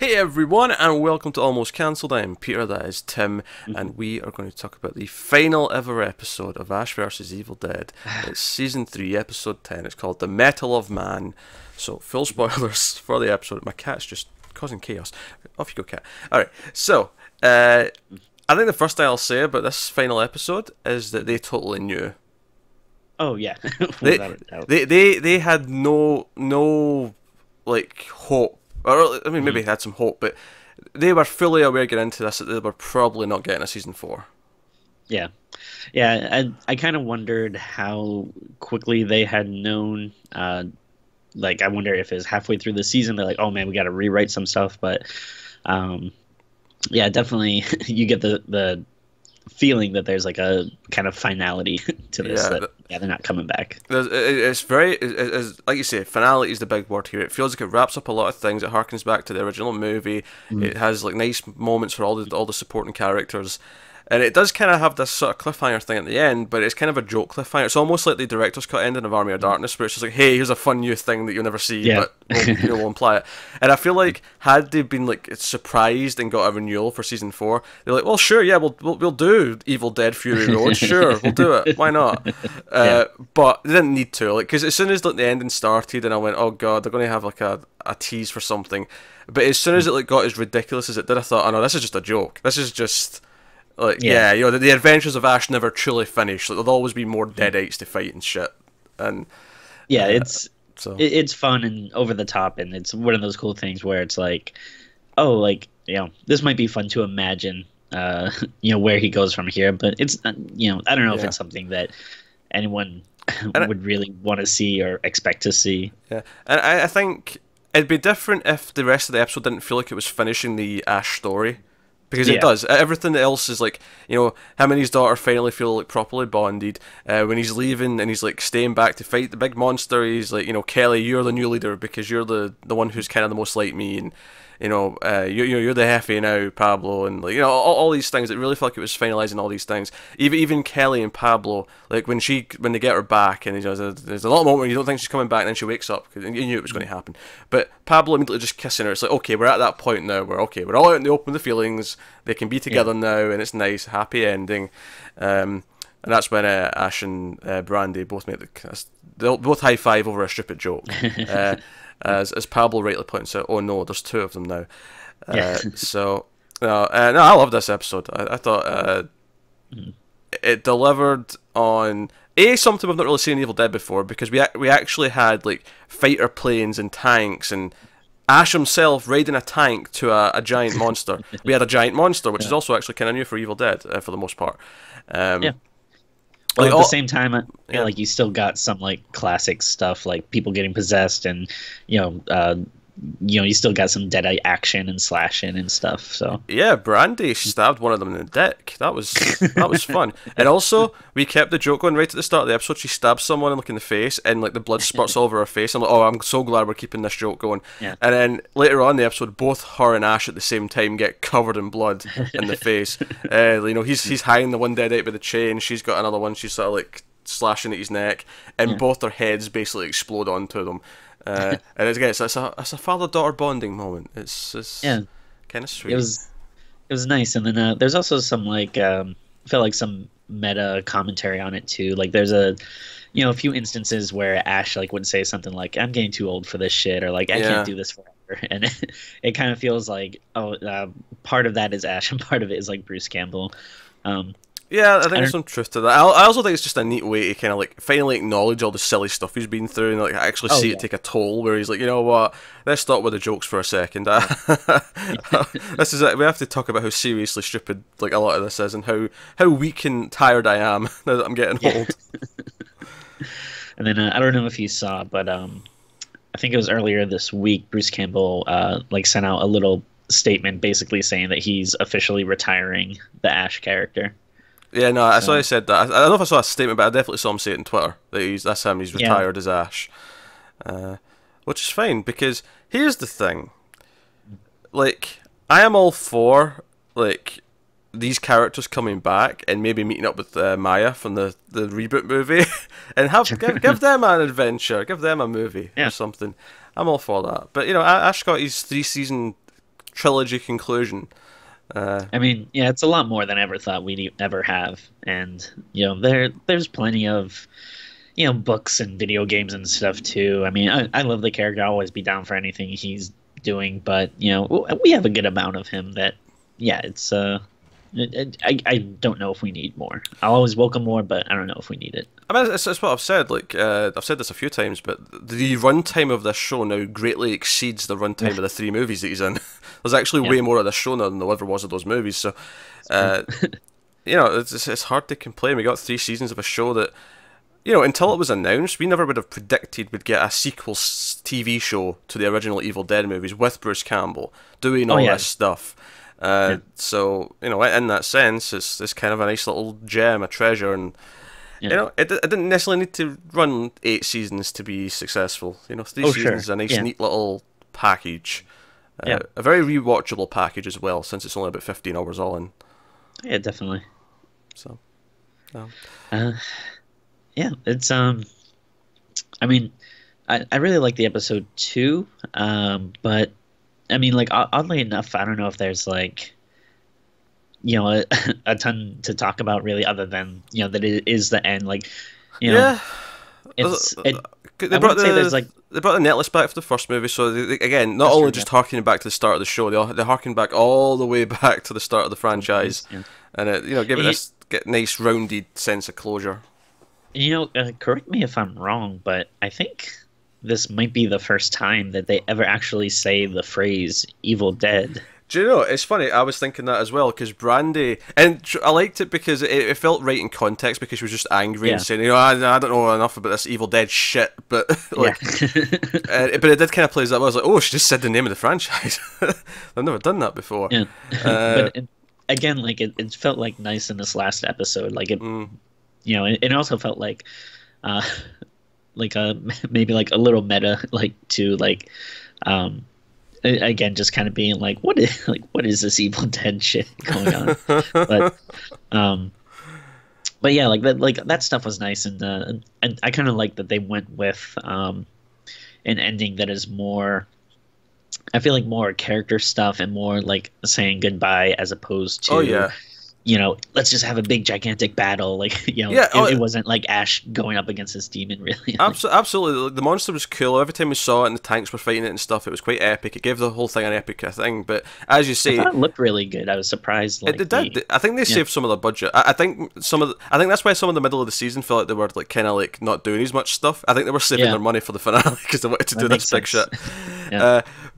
Hey everyone, and welcome to Almost Cancelled. I am Peter, that is Tim, and we are going to talk about the final ever episode of Ash vs. Evil Dead. It's Season 3, Episode 10. It's called The Mettle of Man. So, full spoilers for the episode. My cat's just causing chaos. Off you go, cat. Alright, so, I think the first thing I'll say about this final episode is that they totally knew. Oh, yeah. they had no, like, hope. Or, I mean, maybe they had some hope, but they were fully aware getting into this that they were probably not getting a season 4. Yeah. Yeah, I kind of wondered how quickly they had known. Like, I wonder if it's halfway through the season, they're like, oh, man, we got to rewrite some stuff. But, yeah, definitely you get the feeling that there's like a kind of finality to this, they're not coming back. It's very, like you say, finality is the big word here. It feels like it wraps up a lot of things. It harkens back to the original movie. It has like nice moments for all the supporting characters, and it does kind of have this sort of cliffhanger thing at the end, but it's kind of a joke cliffhanger. It's almost like the director's cut ending of Army of Darkness, where it's just like, hey, here's a fun new thing that you'll never see, but we'll imply it. And I feel like had they been like surprised and got a renewal for season 4, they're like, well, sure, yeah, we'll do Evil Dead Fury Road, sure, we'll do it, why not? But they didn't need to, like, because as soon as like the ending started, and I went, oh god, they're going to have like a tease for something. But as soon as it like got as ridiculous as it did, I thought, oh no, this is just a joke. This is just. Like, yeah, you know, the adventures of Ash never truly finish. Like, there'll always be more deadites to fight and shit. And yeah, it's fun and over the top, and it's one of those cool things where it's like, oh, like, you know, this might be fun to imagine, you know, where he goes from here. But it's, you know, I don't know if it's something that anyone would really want to see or expect to see. Yeah, and I think it'd be different if the rest of the episode didn't feel like it was finishing the Ash story. Because it does. Everything else is like, you know, him and his daughter finally feel like properly bonded. When he's leaving and he's like staying back to fight the big monster, he's like, you know, Kelly, you're the new leader because you're the one who's kind of the most like me, and you know, you're the Hefe now, Pablo, and like, you know, all these things. It really felt like it was finalizing all these things. Even Kelly and Pablo, like when they get her back, and you know, there's a lot of moment where you don't think she's coming back, and then she wakes up because you knew it was going to happen. But Pablo immediately just kissing her. It's like, okay, we're at that point now. We're all out in the open with the feelings. They can be together now, and it's nice, happy ending. And that's when Ash and Brandy both make they'll both high five over a stupid joke. As Pablo rightly points out, oh no, there's 2 of them now. So, no, I love this episode. I thought it delivered on something we've not really seen in Evil Dead before, because we actually had like fighter planes and tanks and Ash himself riding a tank to a giant monster. We had a giant monster, which is also actually kind of new for Evil Dead for the most part. Well, at the same time, like you still got some like classic stuff, like people getting possessed, and you know, you still got some Deadite action and slashing and stuff. So yeah, Brandy stabbed one of them in the dick. That was fun. And also, we kept the joke going right at the start of the episode. She stabs someone and look in the face, and like the blood spurts all over her face. I'm like, oh, I'm so glad we're keeping this joke going. And then later on in the episode, both her and Ash at the same time get covered in blood in the face. You know, he's hanging the one Deadite by the chain. She's got another one. She's sort of like slashing at his neck, and both their heads basically explode onto them. And it's a father-daughter bonding moment. It's kind of sweet. It was nice, and then there's also some like I felt like some meta commentary on it too. Like there's a few instances where Ash like would say something like, "I'm getting too old for this shit," or like, "I can't do this forever," and it kind of feels like part of that is Ash and part of it is like Bruce Campbell. Yeah, I think there's some truth to that. I also think it's just a neat way to kind of like finally acknowledge all the silly stuff he's been through and like actually see it take a toll. Where he's like, you know what? Let's stop with the jokes for a second. This is it. We have to talk about how seriously stupid like a lot of this is, and how weak and tired I am now that I'm getting old. And then I don't know if you saw, but I think it was earlier this week. Bruce Campbell like sent out a little statement basically saying that he's officially retiring the Ash character. Yeah, no, I saw he said that. I don't know if I saw a statement, but I definitely saw him say it on Twitter that that's him. He's retired as Ash, which is fine, because here's the thing. Like, I am all for like these characters coming back and maybe meeting up with Maya from the reboot movie and give them an adventure, give them a movie or something. I'm all for that. But you know, Ash got his 3-season trilogy conclusion. I mean, yeah, it's a lot more than I ever thought we'd ever have, and there's plenty of books and video games and stuff too. I mean, I love the character. I'll always be down for anything he's doing, but we have a good amount of him that, yeah, it's I don't know if we need more. I'll always welcome more, but I don't know if we need it. I mean, it's what I've said. Like, I've said this a few times, but the runtime of this show now greatly exceeds the runtime of the 3 movies that he's in. There's actually way more of this show now than there ever was of those movies. So, it's hard to complain. We got 3 seasons of a show that, until it was announced, we never would have predicted we'd get a sequel TV show to the original Evil Dead movies with Bruce Campbell doing all this stuff. So, in that sense, it's kind of a nice little gem, a treasure, and it didn't necessarily need to run 8 seasons to be successful. 3 seasons is a nice, neat little package. A very rewatchable package as well, since it's only about 15 hours all in. Yeah, definitely. So, it's I mean, I really like the episode 2, but I mean, like, oddly enough, I don't know if there's like, a ton to talk about really, other than that it is the end. Like, they brought the Netlist back for the first movie, so again, not only just harkening back to the start of the show, they harken back all the way back to the start of the franchise, and give it this nice rounded sense of closure. Correct me if I'm wrong, but I think this might be the first time that they ever actually say the phrase "Evil Dead." Do you know, it's funny, I was thinking that as well, because Brandy, and I liked it because it felt right in context, because she was just angry and saying, I don't know enough about this Evil Dead shit, but like, but it did kind of play as that. I was like, oh, she just said the name of the franchise. I've never done that before. Yeah. But again, like, it felt like nice in this last episode, like it, it also felt like, maybe like a little meta, like, to like, again, just kind of being like, what is this Evil Dead shit going on? But yeah, that stuff was nice, and I kind of like that they went with an ending that is more, I feel like, more character stuff and more like saying goodbye, as opposed to let's just have a big gigantic battle. Like, it wasn't like Ash going up against this demon, really. Absolutely. The monster was cool. Every time we saw it and the tanks were fighting it and stuff, it was quite epic. It gave the whole thing an epic thing. But as you say, I thought it looked really good. I was surprised. Like, it did. I think they saved some of the budget. I think that's why some of the middle of the season felt like they were like kind of like not doing as much stuff. I think they were saving their money for the finale because they wanted to do this big shit.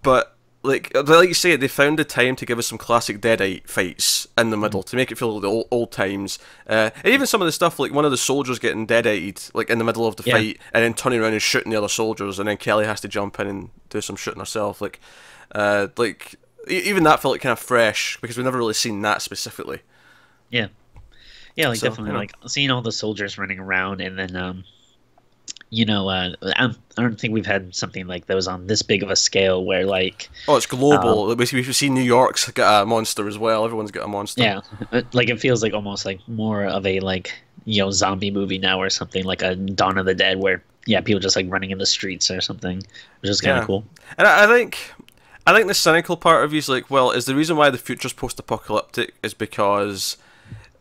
But like you say, they found the time to give us some classic Deadite fights in the middle to make it feel like the old times. And even some of the stuff, like one of the soldiers getting Deadited, like in the middle of the fight, and then turning around and shooting the other soldiers, and then Kelly has to jump in and do some shooting herself. Like even that felt like kind of fresh, because we've never really seen that specifically. Yeah, like, so, definitely, like seeing all the soldiers running around, and then I don't think we've had something like that was on this big of a scale where, like... Oh, it's global. We've seen New York's got a monster as well. Everyone's got a monster. Yeah, like, it feels like almost like more of a, like, zombie movie now, or something, like a Dawn of the Dead, where, people just, like, running in the streets or something, which is kind of cool. And I think the cynical part of you is like, well, is the reason why the future's post-apocalyptic is because...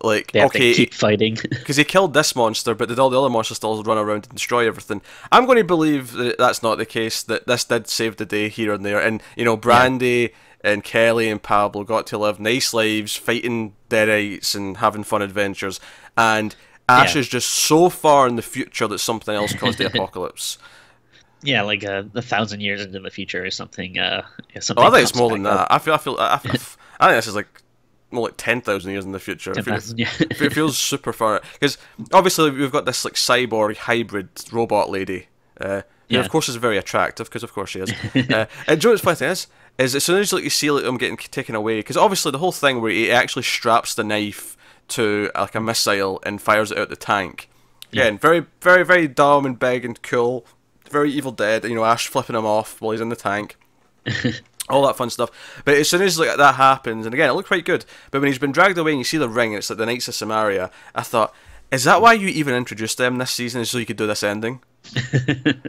Like, they have to keep fighting because he killed this monster, but did all the other monsters still run around and destroy everything? I'm going to believe that that's not the case. That this did save the day here and there, and Brandy and Kelly and Pablo got to live nice lives, fighting Deadites and having fun adventures. And Ash is just so far in the future that something else caused the apocalypse. Yeah, like 1,000 years into the future or something. I think it's more than that. I think this is like. More like 10,000 years in the future. It feels super far. Because obviously we've got this like cyborg hybrid robot lady, who of course is very attractive, because of course she is. And Joe, what's funny thing is as soon as you see him getting taken away, because obviously the whole thing where he actually straps the knife to like a missile and fires it out the tank. Again, very, very, very dumb and big and cool. Very Evil Dead. Ash flipping him off while he's in the tank. All that fun stuff. But as soon as that happens, and again, it looked quite good, but when he's been dragged away and you see the ring, and it's like the Knights of Samaria, I thought, is that why you even introduced them this season, is so you could do this ending?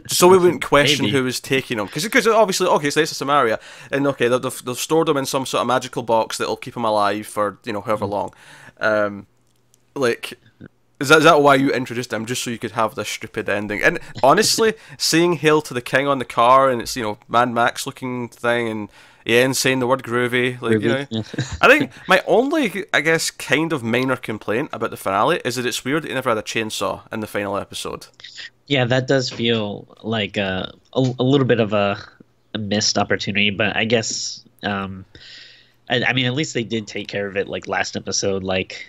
So we wouldn't question Maybe. who was taking him, because obviously, okay, so this is Samaria, and okay, they've stored him in some sort of magical box that'll keep him alive for however long. Like, is that why you introduced him, just so you could have this stupid ending? And honestly, seeing "Hail to the King" on the car, and it's Mad Max looking thing, and saying the word groovy, like Ruby. Yeah. I think my only, I guess, kind of minor complaint about the finale is that it's weird that he never had a chainsaw in the final episode. Yeah, that does feel like a little bit of a missed opportunity, but I guess I mean, at least they did take care of it like last episode, like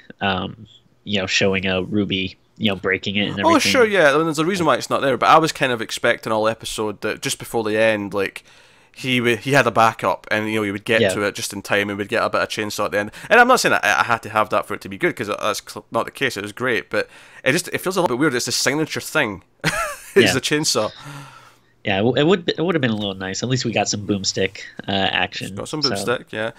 showing a Ruby, breaking it and everything. Oh, sure, yeah. I mean, there's a reason why it's not there, but I was kind of expecting all episode that just before the end, like he had a backup, and he would get to it just in time, and would get a bit of chainsaw at the end. And I'm not saying I had to have that for it to be good, because that's not the case. It was great, but it feels a little bit weird. It's the signature thing. It's the chainsaw. Yeah, it would have been a little nice. At least we got some boomstick action. Got some boomstick, yeah.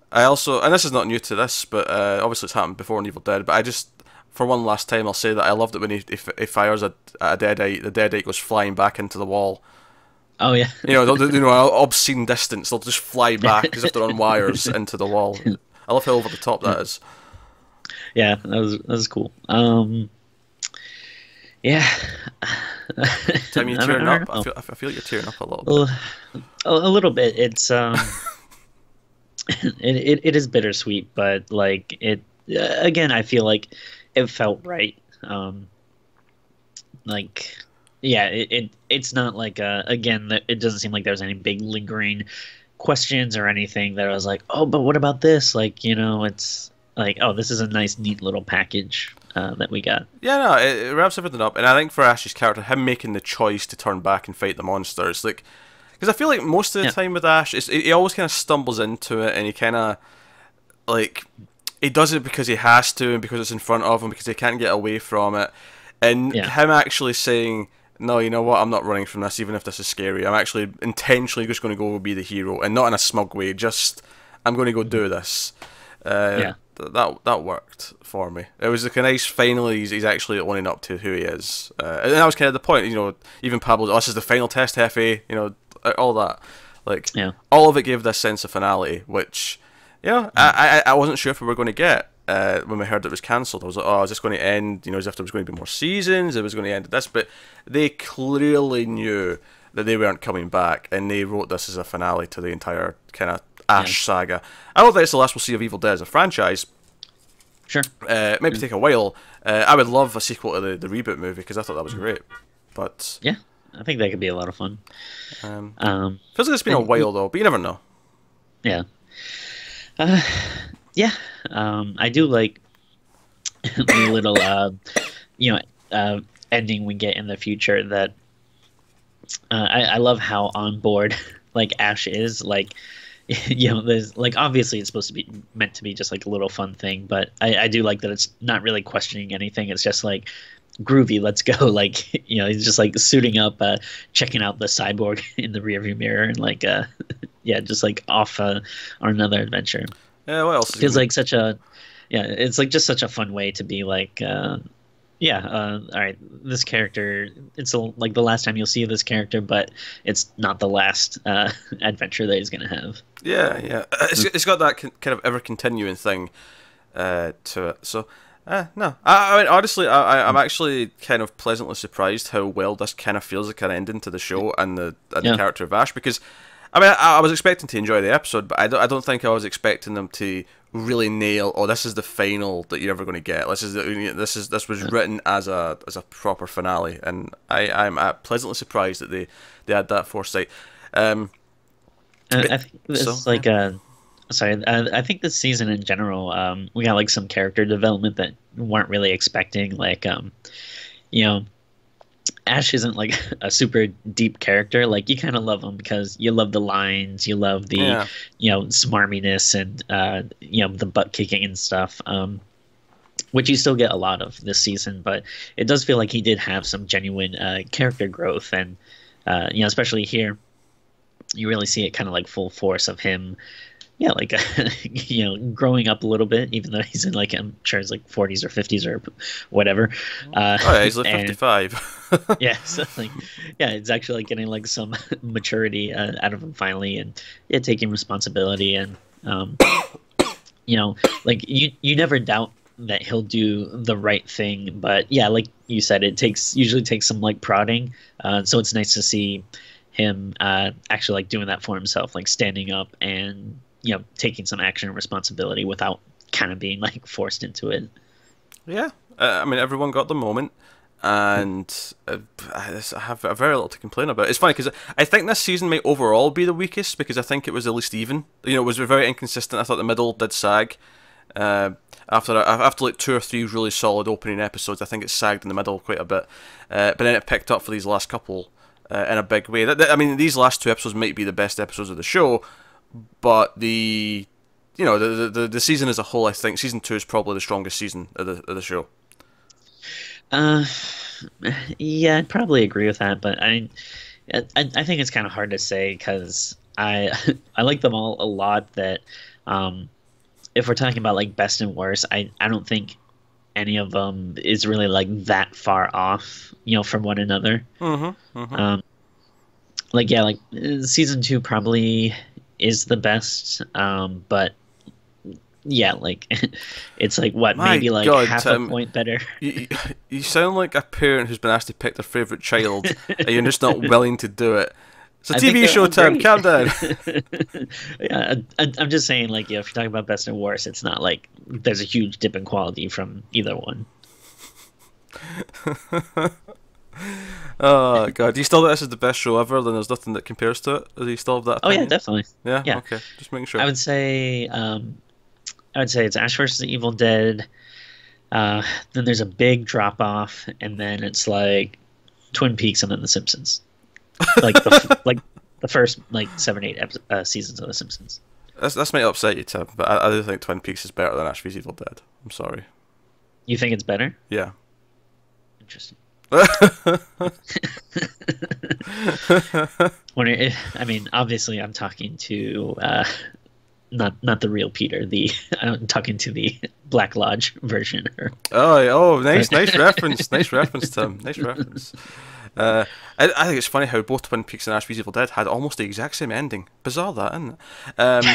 I also, and this is not new to this, but obviously it's happened before in Evil Dead. But I just, for one last time, I'll say that I loved it when he fires a deadite. The deadite goes flying back into the wall. Oh yeah. An obscene distance. They'll just fly back as if they're on wires into the wall. I love how over the top that is. Yeah, that was cool. Yeah. Tim, you tearing up? I feel like you're tearing up a little bit. A little bit. It's it is bittersweet, but like it again, I feel like it felt right. Like yeah, it's not like again, it doesn't seem like there's any big lingering questions or anything that I was like, oh, but what about this? Like, it's like, oh, this is a nice, neat little package that we got. Yeah, no, it wraps everything up, and I think for Ash's character, him making the choice to turn back and fight the monsters, like, because I feel like most of the time with Ash, he always kind of stumbles into it, and he kind of, like, he does it because he has to, and because it's in front of him, because he can't get away from it, and him actually saying, no, you know what, I'm not running from this, even if this is scary. I'm actually intentionally just going to go be the hero, and not in a smug way, just, I'm going to go do this. That worked for me. It was like a nice, finally, he's actually owning up to who he is. And that was kind of the point, even Pablo, this is the final test, Hefe, all that. Like, all of it gave this sense of finality, which, I wasn't sure if we were going to get. When we heard it was cancelled, I was like, oh, is this going to end, as if there was going to be more seasons, it was going to end at this, but they clearly knew that they weren't coming back, and they wrote this as a finale to the entire kind of Ash saga. I don't think it's the last we'll see of Evil Dead as a franchise. Sure. Maybe take a while. I would love a sequel to the reboot movie, because I thought that was great. But yeah, I think that could be a lot of fun. Feels like it's been a while, though, but you never know. Yeah. Yeah, I do like the little, ending we get in the future. That I love how on board like Ash is. Like, there's like obviously it's supposed to be meant to be just like a little fun thing, but I do like that it's not really questioning anything. It's just like groovy, let's go. Like, he's just like suiting up, checking out the cyborg in the rearview mirror, and like just like off on another adventure. Yeah, what else? Feels like such a, it's like just such a fun way to be like, all right, this character, it's like the last time you'll see this character, but it's not the last adventure that he's gonna have. Yeah. It's got that kind of ever continuing thing to it. So, no, I mean, honestly, I'm actually kind of pleasantly surprised how well this kind of feels like an ending to the show and the character of Ash, because I mean, I was expecting to enjoy the episode, but I don't think I was expecting them to really nail, oh, this is the final that you're ever going to get. This was written as a proper finale, and I'm pleasantly surprised that they had that foresight. I think this I think this season in general, we got like some character development that we weren't really expecting. Like, Ash isn't like a super deep character. Like, you kind of love him because you love the lines, you love the smarminess, and the butt kicking and stuff, which you still get a lot of this season. But it does feel like he did have some genuine character growth, and especially here, you really see it kind of like full force of him, yeah, like growing up a little bit, even though he's in like I'm sure he's like 40s or 50s or whatever. Oh yeah, he's like And 55. yeah, so like yeah, it's actually like getting like some maturity out of him finally, and yeah, taking responsibility and um, like you never doubt that he'll do the right thing, but yeah, like you said, it usually takes some like prodding. So it's nice to see him actually like doing that for himself, like standing up and taking some action and responsibility without kind of being like forced into it. Yeah, I mean everyone got the moment, and I have very little to complain about. It's funny because I think this season might overall be the weakest because I think it was the least even. It was very inconsistent. I thought the middle did sag. After like 2 or 3 really solid opening episodes, I think it sagged in the middle quite a bit, but then it picked up for these last couple in a big way. I mean, these last 2 episodes might be the best episodes of the show, but the season as a whole, I think season 2 is probably the strongest season of the show. Yeah, I'd probably agree with that, but I think it's kind of hard to say because I I like them all a lot. That if we're talking about like best and worst, I don't think any of them is really like that far off, from one another. Mm-hmm, mm-hmm. Like yeah, like season 2 probably is the best, but yeah, like it's like what My maybe like God, half Tim, a point better. you sound like a parent who's been asked to pick their favourite child, and you're just not willing to do it. It's a TV show, Tim. Calm down. Yeah, I'm just saying, like, if you're talking about best and worst, it's not like there's a huge dip in quality from either one. Oh God, do you still think this is the best show ever? Then there's nothing that compares to it. Do you still have that opinion? Oh yeah, definitely. Yeah. Yeah. Okay, just making sure. I would say it's Ash versus the Evil Dead. Then there's a big drop off, and then it's like Twin Peaks, and then The Simpsons. Like the first like 7, 8 seasons of The Simpsons. This might upset you, Tim, but I do think Twin Peaks is better than Ash vs Evil Dead. I'm sorry. You think it's better? Yeah. Interesting. I mean, obviously, I'm talking to not the real Peter. I'm talking to the Black Lodge version. Nice reference, nice reference, Tim. Nice reference. I think it's funny how both Twin Peaks and Ash vs Evil Dead had almost the exact same ending. Bizarre, that, isn't it?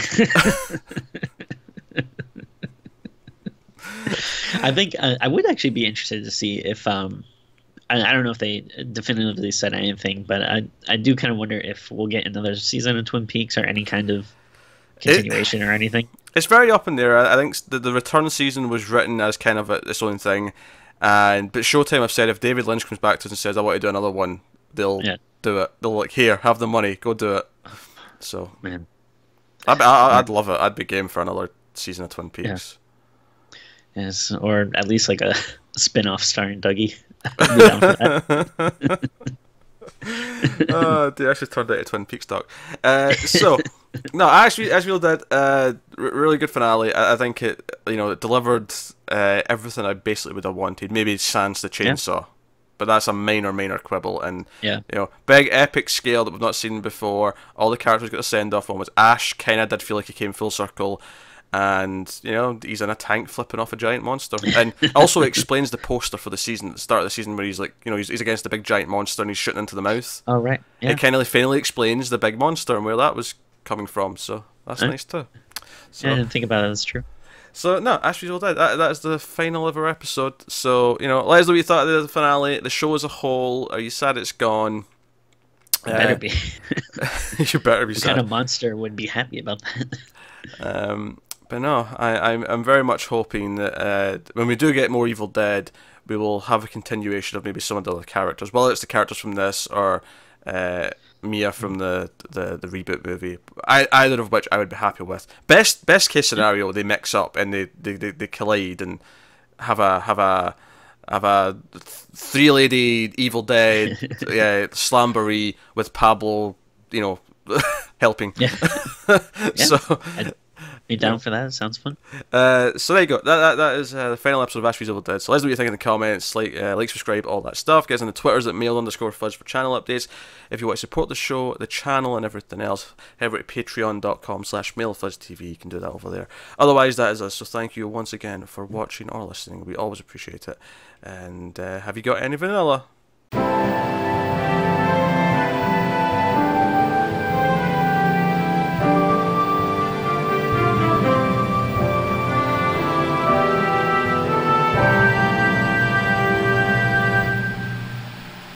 I think I would actually be interested to see if I don't know if they definitively said anything, but I do kind of wonder if we'll get another season of Twin Peaks or any kind of continuation or anything. It's very up in there. I think the return season was written as kind of its own thing. But Showtime have said if David Lynch comes back to us and says I want to do another one, they'll do it. They'll like, here, have the money, go do it. So man, I'd love it. I'd be game for another season of Twin Peaks. Yeah. Yes, or at least like a spin-off starring Dougie. I'd be down for that. Oh, dude, I actually turned out a Twin Peaks doc. So, no, actually, as we did, really good finale. I think it delivered everything I basically would have wanted. Maybe sans the chainsaw, but that's a minor quibble. And big epic scale that we've not seen before. All the characters got a send off on. Was Ash kind of did feel like he came full circle. And he's in a tank flipping off a giant monster, and also explains the poster for the season at the start of the season where he's like, he's against the big giant monster and he's shooting into the mouth. Oh right, yeah. It kind of finally explains the big monster and where that was coming from, so that's nice too. So, I didn't think about it. That's true. So no, Ash vs Evil Dead. That is the final ever episode. So let us know what you thought of the finale, the show as a whole. Are you sad it's gone? Better be. You better be sad. What kind of monster would be happy about that? But no, I'm very much hoping that when we do get more Evil Dead, we will have a continuation of maybe some of the other characters. Whether it's the characters from this or Mia from the reboot movie, either of which I would be happy with. Best case scenario, they mix up and they collide and have a 3-lady Evil Dead slamboree with Pablo, helping. Yeah. So. You down for that? It sounds fun. So there you go. That is the final episode of Ash vs Evil Dead. So let us know what you think in the comments. Like, subscribe, all that stuff. Get us on the Twitters at mail_fudge for channel updates. If you want to support the show, the channel, and everything else, head over to patreon.com/mailfudgetv. You can do that over there. Otherwise, that is us. So thank you once again for watching or listening. We always appreciate it. And have you got any vanilla?